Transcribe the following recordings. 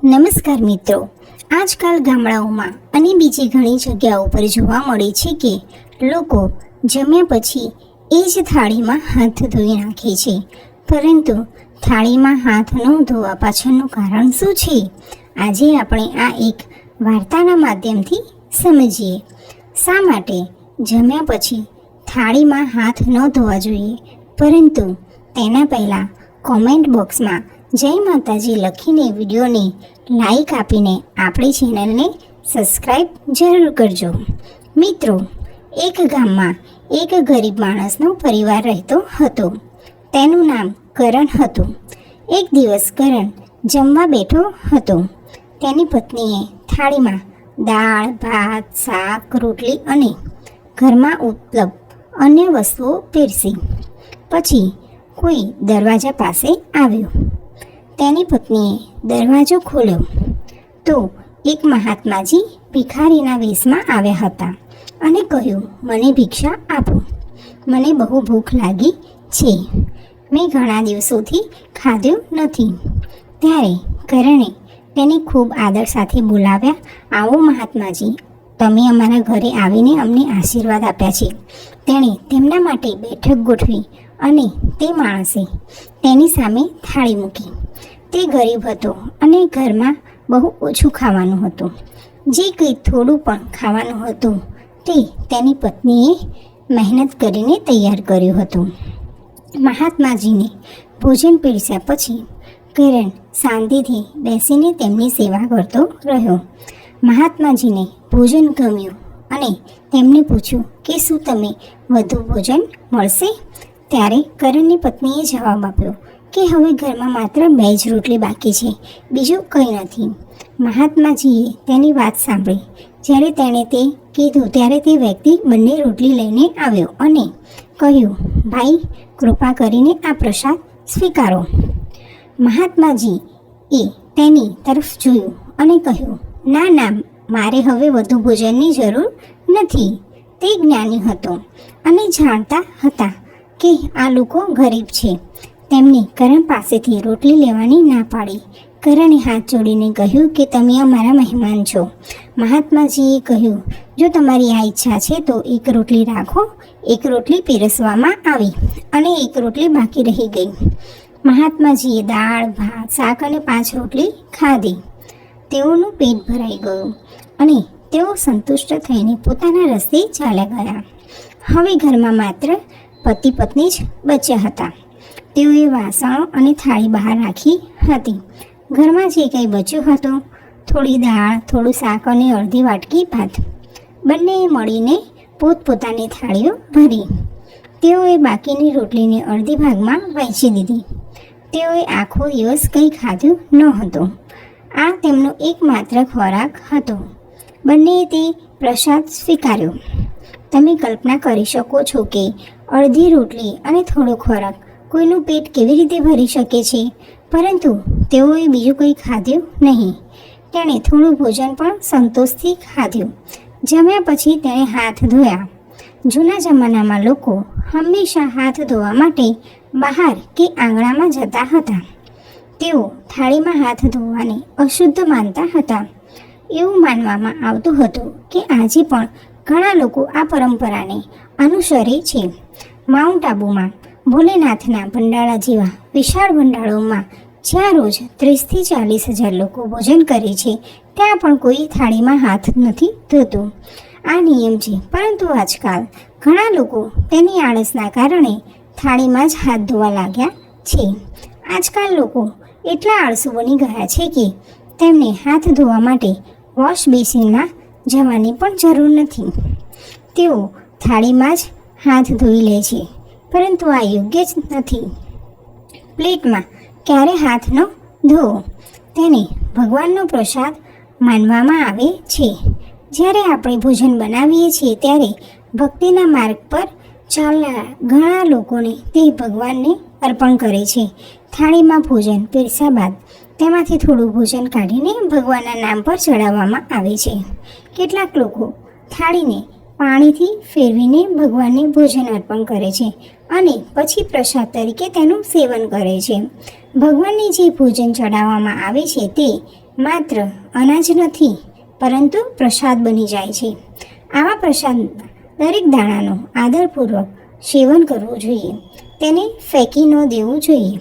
નમસ્કાર મિત્રો, આજકાલ ગામડાઓમાં અને બીજી ઘણી જગ્યાઓ પર જોવા મળે છે કે લોકો જમ્યા પછી એ જ થાળીમાં હાથ ધોઈ નાખે છે. પરંતુ થાળીમાં હાથ ન ધોવા પાછળનું કારણ શું છે? આજે આપણે આ એક વાર્તાના માધ્યમથી સમજીએ. શા માટે જમ્યા પછી થાળીમાં હાથ ન ધોવા જોઈએ, પરંતુ તેના પહેલાં કોમેન્ટ બોક્સમાં જય માતાજી લખીને વિડીયોને લાઈક આપીને આપણી ચેનલને સબસ્ક્રાઈબ જરૂર કરજો. મિત્રો, એક ગામમાં એક ગરીબ માણસનો પરિવાર રહેતો હતો. તેનું નામ કરણ હતું. એક દિવસ કરણ જમવા બેઠો હતો. તેની પત્નીએ થાળીમાં દાળ, ભાત, શાક, રોટલી અને ઘરમાં ઉપલબ્ધ અન્ય વસ્તુઓ પીરસી. પછી કોઈ દરવાજા પાસે આવ્યો. તેની પત્નીએ દરવાજો ખોલ્યો તો એક મહાત્માજી ભિખારીના વેશમાં આવ્યા હતા અને કહ્યું, મને ભિક્ષા આપો, મને બહુ ભૂખ લાગી છે, મેં ઘણા દિવસોથી ખાધું નથી. ત્યારે કરણે તેને ખૂબ આદર સાથે બોલાવ્યા. આવો મહાત્માજી, તમે અમારા ઘરે આવીને અમને આશીર્વાદ આપ્યા છે. તેણે તેમના માટે બેઠક ગોઠવી અને તે માણસે તેની સામે થાળી મૂકી. તે ગરીબ હતો અને ઘરમાં બહુ ઓછું ખાવાનું હતું. જે કંઈ થોડું પણ ખાવાનું હતું તે તેની પત્નીએ મહેનત કરીને તૈયાર કર્યું હતું. મહાત્માજીને ભોજન પીરસ્યા પછી કરણ શાંતિથી બેસીને તેમની સેવા કરતો રહ્યો. મહાત્માજીને ભોજન ગમ્યું અને તેમને પૂછ્યું કે શું તમે વધુ ભોજન મળશે? ત્યારે કરણની પત્નીએ જવાબ આપ્યો કે હવે ઘરમાં માત્ર 2 જ રોટલી બાકી છે, બીજું કંઈ નથી. મહાત્માજીએ તેની વાત સાંભળી. જ્યારે તેણે તે કીધું ત્યારે તે વ્યક્તિ 2 રોટલી લઈને આવ્યો અને કહ્યું, ભાઈ, કૃપા કરીને આ પ્રસાદ સ્વીકારો. મહાત્માજી એ તેની તરફ જોયું અને કહ્યું, ના ના, મારે હવે વધુ ભોજનની જરૂર નથી. તે જ્ઞાની હતો અને જાણતા હતા કે આ લોકો ગરીબ છે. તેમણે કરણ પાસેથી રોટલી લેવાની ના પાડી. કરણે હાથ જોડીને કહ્યું કે તમે અમારા મહેમાન છો. મહાત્માજીએ કહ્યું, જો તમારી આ ઈચ્છા છે તો 1 રોટલી રાખો. 1 રોટલી પીરસવામાં આવી અને 1 રોટલી બાકી રહી ગઈ. મહાત્માજીએ દાળ, ભાત, શાક અને 5 રોટલી ખાધી. તેઓનું પેટ ભરાઈ ગયું અને તેઓ સંતુષ્ટ થઈને પોતાના રસ્તે ચાલ્યા ગયા. હવે ઘરમાં માત્ર પતિ પત્ની જ બચ્યા હતા. તેઓએ વાસણો અને થાળી બહાર રાખી હતી. ઘરમાં જે કંઈ બચ્યું હતું, થોડી દાળ, થોડું શાક અને અડધી વાટકી ભાત, બંનેએ મળીને પોતપોતાની થાળીઓ ભરી. તેઓએ બાકીની રોટલીને અડધી ભાગમાં વહેંચી દીધી. તેઓએ આખો દિવસ કંઈ ખાધું ન હતું. આ તેમનો એકમાત્ર ખોરાક હતો. બંનેએ તે પ્રસાદ સ્વીકાર્યો. તમે કલ્પના કરી શકો છો કે અડધી રોટલી અને થોડો ખોરાક કોઈનું પેટ કેવી રીતે ભરી શકે છે? પરંતુ તેઓએ બીજું કંઈ ખાધું નહીં. તેણે થોડું ભોજન પણ સંતોષથી ખાધું. જમ્યા પછી તેણે હાથ ધોયા. જૂના જમાનામાં લોકો હંમેશા હાથ ધોવા માટે બહાર કે આંગણામાં જતા હતા. તેઓ થાળીમાં હાથ ધોવાને અશુદ્ધ માનતા હતા. એવું માનવામાં આવતું હતું કે આજે પણ ઘણા લોકો આ પરંપરાને અનુસરે છે. માઉન્ટ આબુમાં ભોલેનાથના ભંડારા જેવા વિશાળ ભંડારોમાં જ્યાં રોજ 30 થી 40 હજાર લોકો ભોજન કરે છે, ત્યાં પણ કોઈ થાળીમાં હાથ નથી ધોતું. આ નિયમ છે, પરંતુ આજકાલ ઘણા લોકો તેની આળસના કારણે થાળીમાં જ હાથ ધોવા લાગ્યા છે. આજકાલ લોકો એટલા આળસુ બની ગયા છે કે તેમને હાથ ધોવા માટે વોશ બેસિનમાં જવાની પણ જરૂર નથી. તેઓ થાળીમાં જ હાથ ધોઈ લે છે, પરંતુ આ યોગ્ય જ નથી. પ્લેટમાં ક્યારે હાથ ન ધોવો. તેને ભગવાનનો પ્રસાદ માનવામાં આવે છે. જ્યારે આપણે ભોજન બનાવીએ છીએ ત્યારે ભક્તિના માર્ગ પર ચાલનારા ઘણા લોકોને તે ભગવાનને અર્પણ કરે છે. થાળીમાં ભોજન પીરસ્યા બાદ તેમાંથી થોડું ભોજન કાઢીને ભગવાનના નામ પર ચડાવવામાં આવે છે. કેટલાક લોકો થાળીને પાણીથી ફેરવીને ભગવાનને ભોજન અર્પણ કરે છે અને પછી પ્રસાદ તરીકે તેનું સેવન કરે છે. ભગવાનને જે ભોજન ચડાવવામાં આવે છે તે માત્ર અનાજ નથી, પરંતુ પ્રસાદ બની જાય છે. આવા પ્રસાદમાં દરેક દાણાનો આદરપૂર્વક સેવન કરવું જોઈએ. તેને ફેંકી ન દેવું જોઈએ.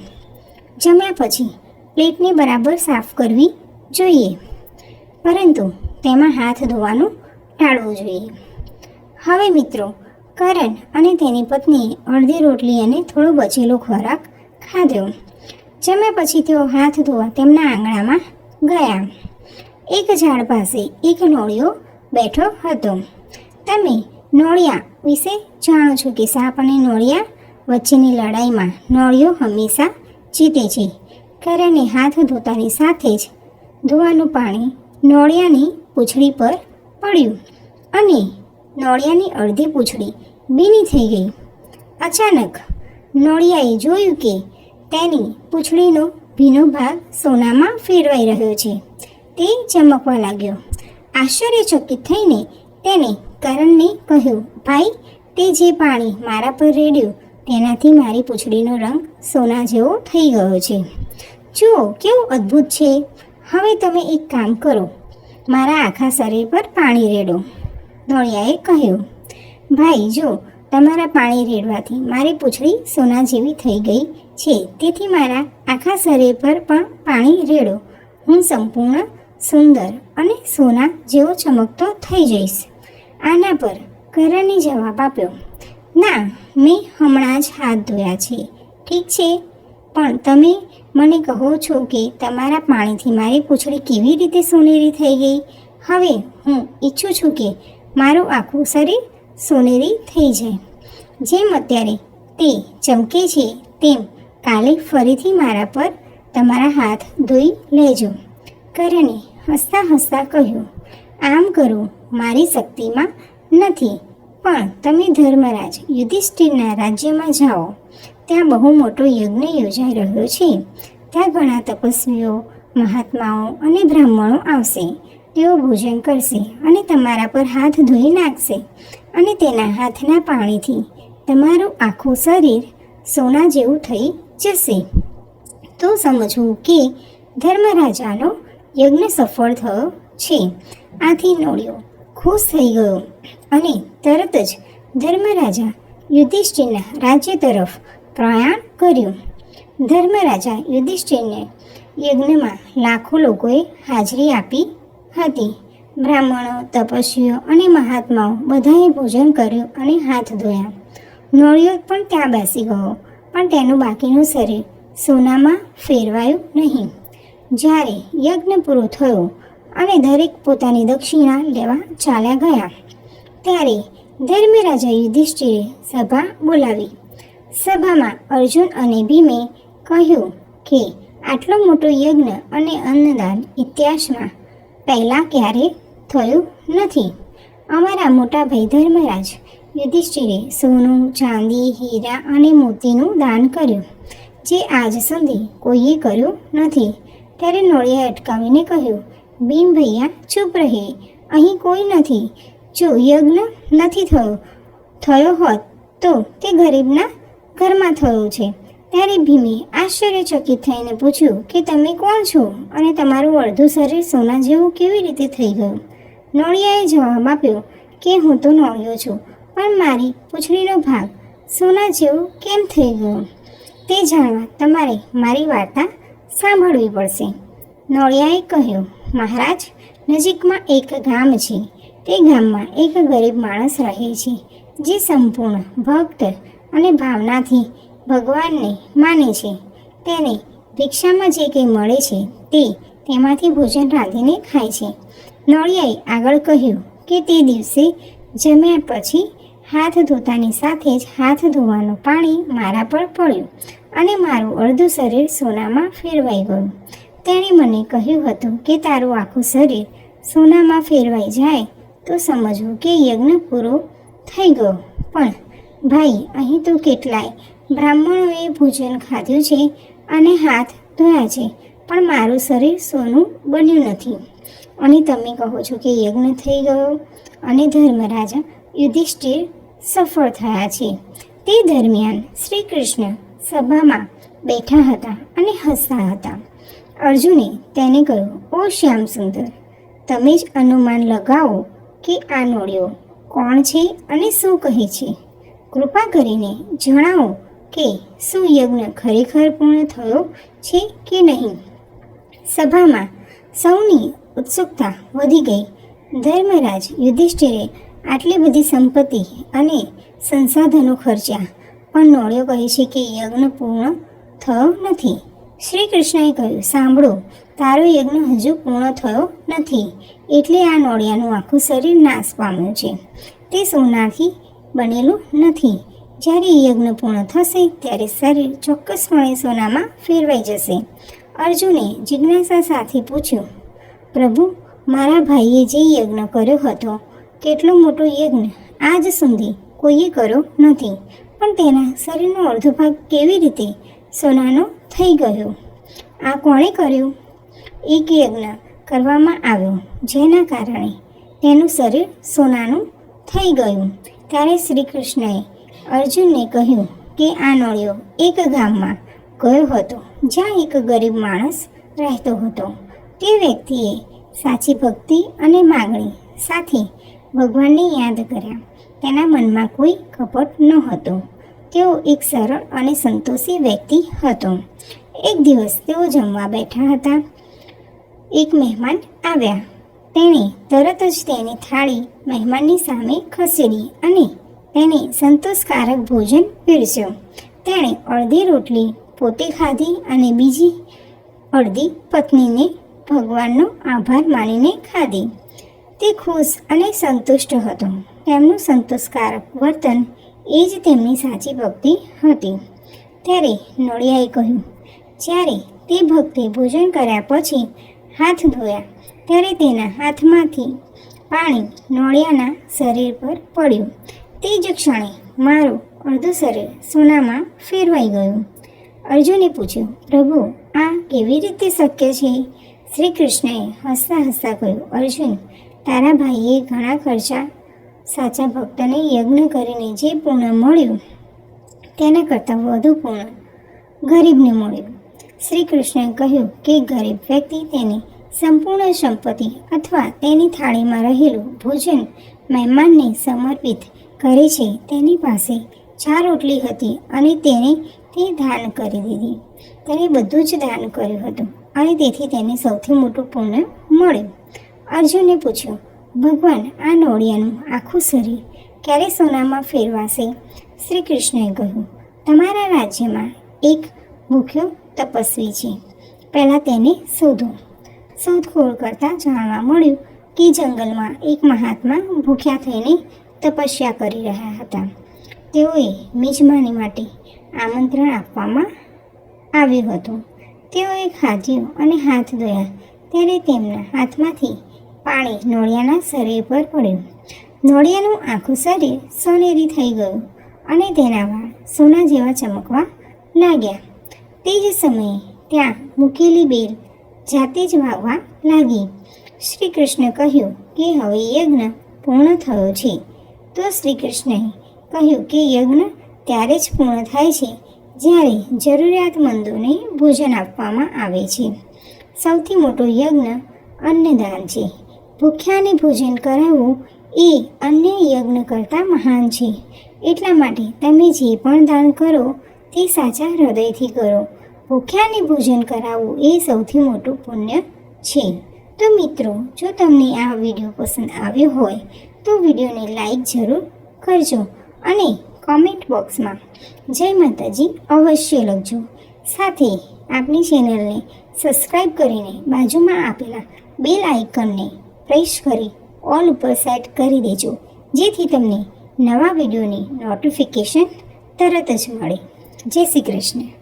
જમ્યા પછી પ્લેટને બરાબર સાફ કરવી જોઈએ, પરંતુ તેમાં હાથ ધોવાનું ટાળવું જોઈએ. હવે મિત્રો, કરણ અને તેની પત્નીએ અડધી રોટલી અને થોડો બચેલો ખોરાક ખાધો. જમ્યા પછી તેઓ હાથ ધોવા તેમના આંગણામાં ગયા. એક ઝાડ પાસે એક નોળિયો બેઠો હતો. તમે નોળિયા વિશે જાણો છો કે સાપ અને નોળિયા વચ્ચેની લડાઈમાં નોળિયો હંમેશા જીતે છે. કરણે હાથ ધોતાની સાથે જ ધોવાનું પાણી નોળિયાની પૂંછડી પર પડ્યું અને નોળિયાની અડધી પૂંછડી ભીની થઈ ગઈ. અચાનક નોળિયાએ જોયું કે તેની પૂંછડીનો ભીનો ભાગ સોનામાં ફેરવાઈ રહ્યો છે. તે ચમકવા લાગ્યો. આશ્ચર્યચકિત થઈને તેને કરણને કહ્યું, ભાઈ, તે જે પાણી મારા પર રેડ્યું તેનાથી મારી પૂંછડીનો રંગ સોના જેવો થઈ ગયો છે. જુઓ કેવું અદ્ભુત છે. હવે તમે એક કામ કરો, મારા આખા શરીર પર પાણી રેડો. નોળિયાએ કહ્યું, ભાઈ, જો તમારા પાણી રેડવાથી મારી પૂંછડી સોના જેવી થઈ ગઈ છે, તેથી મારા આખા શરીર પર પણ પાણી રેડો. હું સંપૂર્ણ સુંદર અને સોના જેવો ચમકતો થઈ જઈશ. આના પર કરણે જવાબ આપ્યો, ના, મેં હમણાં જ હાથ ધોયા છે. ઠીક છે, પણ તમે મને કહો છો કે તમારા પાણીથી મારી પૂંછડી કેવી રીતે સોનેરી થઈ ગઈ? હવે હું ઈચ્છું છું કે મારું આખું શરીર સોનેરી થઈ જાય. જેમ અત્યારે તે ચમકે છે તેમ કાલે ફરીથી મારા પર તમારા હાથ ધોઈ લેજો. કરણે હસતા હસતા કહ્યું, આમ કરવું મારી શક્તિમાં નથી, પણ તમે ધર્મરાજ યુધિષ્ઠિરના રાજ્યમાં જાઓ. ત્યાં બહુ મોટો યજ્ઞ યોજાઈ રહ્યો છે. ત્યાં ઘણા તપસ્વીઓ, મહાત્માઓ અને બ્રાહ્મણો આવશે. તેઓ ભોજન કરશે અને તમારા પર હાથ ધોઈ નાખશે, અને તેના હાથના પાણીથી તમારું આખું શરીર સોના જેવું થઈ જશે. તો સમજવું કે ધર્મરાજાનો યજ્ઞ સફળ થયો છે. આથી નોળિયો ખુશ થઈ ગયો અને તરત જ ધર્મરાજા યુધિષ્ઠિરના રાજ્ય તરફ પ્રયાણ કર્યું. ધર્મરાજા યુધિષ્ઠિરને યજ્ઞમાં લાખો લોકોએ હાજરી આપી હતી. બ્રાહ્મણો, તપસ્વીઓ અને મહાત્માઓ બધાએ ભોજન કર્યું અને હાથ ધોયા. નોળિયો પણ ત્યાં બેસી ગયો, પણ તેનું બાકીનું શરીર સોનામાં ફેરવાયું નહીં. જ્યારે યજ્ઞ પૂરો થયો અને દરેક પોતાની દક્ષિણા લેવા ચાલ્યા ગયા, ત્યારે ધર્મરાજા યુધિષ્ઠિરે સભા બોલાવી. સભામાં અર્જુન અને ભીમે કહ્યું કે આટલો મોટો યજ્ઞ અને અન્નદાન ઇતિહાસમાં પહેલાં ક્યારે થયું નથી. અમારા મોટા ભાઈ ધર્મરાજ યુધિષ્ઠિરે સોનું, ચાંદી, હીરા અને મોતીનું દાન કર્યું, જે આજ સુધી કોઈએ કર્યું નથી. ત્યારે નોળિયાએ અટકાવીને કહ્યું, ભીમ ભૈયા, ચૂપ રહે, અહીં કોઈ નથી. જો યજ્ઞ નથી થયો હોત તો તે ગરીબના ઘરમાં થયો છે. ત્યારે ભીમે આશ્ચર્યચકિત થઈને પૂછ્યું કે તમે કોણ છો અને તમારું અડધું શરીર સોના જેવું કેવી રીતે થઈ ગયું? નોળિયાએ જવાબ આપ્યો કે હું તો નોળિયો છું, પણ મારી પૂંછડીનો ભાગ સોના જેવું કેમ થઈ ગયો? તે જાણવા તમારે મારી વાર્તા સાંભળવી પડશે. નોળિયાએ કહ્યું, મહારાજ, નજીકમાં એક ગામ છે. તે ગામમાં એક ગરીબ માણસ રહે છે, જે સંપૂર્ણ ભક્ત અને ભાવનાથી ભગવાનને માને છે. તેને ભિક્ષામાં જે કંઈ મળે છે તે તેમાંથી ભોજન રાંધીને ખાય છે. નોળિયાએ આગળ કહ્યું કે તે દિવસે જમ્યા પછી હાથ ધોતાની સાથે જ હાથ ધોવાનું પાણી મારા પર પડ્યું અને મારું અડધું શરીર સોનામાં ફેરવાઈ ગયું. તેણે મને કહ્યું હતું કે તારું આખું શરીર સોનામાં ફેરવાઈ જાય તો સમજવું કે યજ્ઞ પૂરો થઈ ગયો. પણ ભાઈ, અહીં તો કેટલાય બ્રાહ્મણોએ ભોજન ખાધું છે અને હાથ ધોયા છે, પણ મારું શરીર સોનું બન્યું નથી, અને તમે કહો છો કે યજ્ઞ થઈ ગયો અને ધર્મરાજા યુધિષ્ઠિર સફળ થયા છે. તે દરમિયાન શ્રી કૃષ્ણ સભામાં બેઠા હતા અને હસતા હતા. અર્જુને તેને કહ્યું, ઓ શ્યામ સુંદર, તમે જ અનુમાન લગાવો કે આ નોળિયો કોણ છે અને શું કહે છે. કૃપા કરીને જણાવો કે શું યજ્ઞ ખરેખર પૂર્ણ થયો છે કે નહીં. સભામાં સૌની ઉત્સુકતા વધી ગઈ. ધર્મરાજ યુધિષ્ઠિરે આટલી બધી સંપત્તિ અને સંસાધનો ખર્ચ્યા, પણ નોળિયો કહે છે કે યજ્ઞ પૂર્ણ થયો નથી. શ્રી કૃષ્ણએ કહ્યું, સાંભળો, તારો યજ્ઞ હજુ પૂર્ણ થયો નથી, એટલે આ નોળિયાનું આખું શરીર નાશ પામ્યું છે. તે સોનાથી બનેલું નથી. જ્યારે યજ્ઞ પૂર્ણ થશે ત્યારે શરીર ચોક્કસપણે સોનામાં ફેરવાઈ જશે. અર્જુને જિજ્ઞાસા સાથે પૂછ્યું, પ્રભુ, મારા ભાઈએ જે યજ્ઞ કર્યો હતો, કેટલો મોટો યજ્ઞ આજ સુધી કોઈએ કર્યો નથી, પણ તેના શરીરનો અડધો ભાગ કેવી રીતે સોનાનો થઈ ગયો? આ કોણે કર્યું? એક યજ્ઞ કરવામાં આવ્યો જેના કારણે તેનું શરીર સોનાનું થઈ ગયું. ત્યારે શ્રી કૃષ્ણએ અર્જુનને કહ્યું કે આ નોળિયો એક ગામમાં ગયો હતો જ્યાં એક ગરીબ માણસ રહેતો હતો. તે વ્યક્તિએ સાચી ભક્તિ અને માગણી સાથે ભગવાનને યાદ કર્યા. તેના મનમાં કોઈ કપટ ન હતો. તેઓ એક સરળ અને સંતોષી વ્યક્તિ હતો. એક દિવસ તેઓ જમવા બેઠા હતા. એક મહેમાન આવ્યા. તેણે તરત જ તેની થાળી મહેમાનની સામે ખસેડી અને તેને સંતોષકારક ભોજન પીરસ્યું. તેણે અડધી રોટલી પોતે ખાધી અને બીજી અડધી પત્નીને ભગવાનનો આભાર માનીને ખાધી. તે ખુશ અને સંતુષ્ટ હતો. તેમનું સંતોષકારક વર્તન એ જ તેમની સાચી ભક્તિ હતી. ત્યારે નોળિયાએ કહ્યું, જ્યારે તે ભક્તે ભોજન કર્યા પછી હાથ ધોયા ત્યારે તેના હાથમાંથી પાણી નોળિયાના શરીર પર પડ્યું. તે જ ક્ષણે મારું અડધું શરીર સોનામાં ફેરવાઈ ગયું. અર્જુને પૂછ્યું, પ્રભુ, આ કેવી રીતે શક્ય છે? શ્રી કૃષ્ણએ હસતા હસતા કહ્યું, અર્જુન, તારા ભાઈએ ઘણા ખર્ચા સાચા ભક્તને યજ્ઞ કરીને જે પૂર્ણ મળ્યું તેના કરતાં વધુ પૂર્ણ ગરીબને મળ્યું. શ્રી કૃષ્ણએ કહ્યું કે ગરીબ વ્યક્તિ તેની સંપૂર્ણ સંપત્તિ અથવા તેની થાળીમાં રહેલું ભોજન મહેમાનને સમર્પિત કરે છે. તેની પાસે 4 રોટલી હતી અને તેણે તે દાન કરી દીધી. તેણે બધું જ દાન કર્યું હતું અને તેથી તેને સૌથી મોટું પુણ્ય મળ્યું. અર્જુને પૂછ્યું, ભગવાન, આ નોળિયાનું આખું શરીર ક્યારે સોનામાં ફેરવાશે? શ્રી કૃષ્ણએ કહ્યું, તમારા રાજ્યમાં એક ભૂખ્યો તપસ્વી છે. પહેલાં તેને શોધો. શોધખોળ કરતાં જાણવા મળ્યું કે જંગલમાં એક મહાત્મા ભૂખ્યા થઈને તપસ્યા કરી રહ્યા હતા. તેઓએ મિજમાની માટે આમંત્રણ આપવામાં આવ્યું હતું. તેઓએ ખાધ્યું અને હાથ ધોયા ત્યારે તેમના હાથમાંથી પાણી નોળિયાના શરીર પર પડ્યું. નોળિયાનું આખું શરીર સોનેરી થઈ ગયું અને તેના વાળ સોના જેવા ચમકવા લાગ્યા. તે જ સમયે ત્યાં મૂકેલી બેલ જાતે જ વાગવા લાગી. શ્રી કૃષ્ણ કહ્યું કે હવે યજ્ઞ પૂર્ણ થયો છે. તો શ્રી કૃષ્ણએ કહ્યું કે યજ્ઞ ત્યારે જ પૂર્ણ થાય છે જ્યારે જરૂરિયાતમંદોને ભોજન આપવામાં આવે છે. સૌથી મોટો યજ્ઞ અન્નદાન છે. ભૂખ્યાને ભોજન કરાવવું એ અન્ય યજ્ઞ કરતાં મહાન છે. એટલા માટે તમે જે પણ દાન કરો તે સાચા હૃદયથી કરો. ભૂખ્યાને ભોજન કરાવવું એ સૌથી મોટું પુણ્ય છે. તો મિત્રો, જો તમને આ વિડીયો પસંદ આવ્યો હોય તો વિડીયોને લાઈક જરૂર કરજો અને કોમેન્ટ બોક્સમાં જય માતાજી અવશ્ય લખજો. સાથે આપણી ચેનલને સબસ્ક્રાઈબ કરીને બાજુમાં આપેલા બેલ આઇકનને પ્રેસ કરી ઓલ ઉપર સેટ કરી દેજો, જેથી તમને નવા વિડીયોની નોટિફિકેશન તરત જ મળે. જય શ્રી કૃષ્ણ.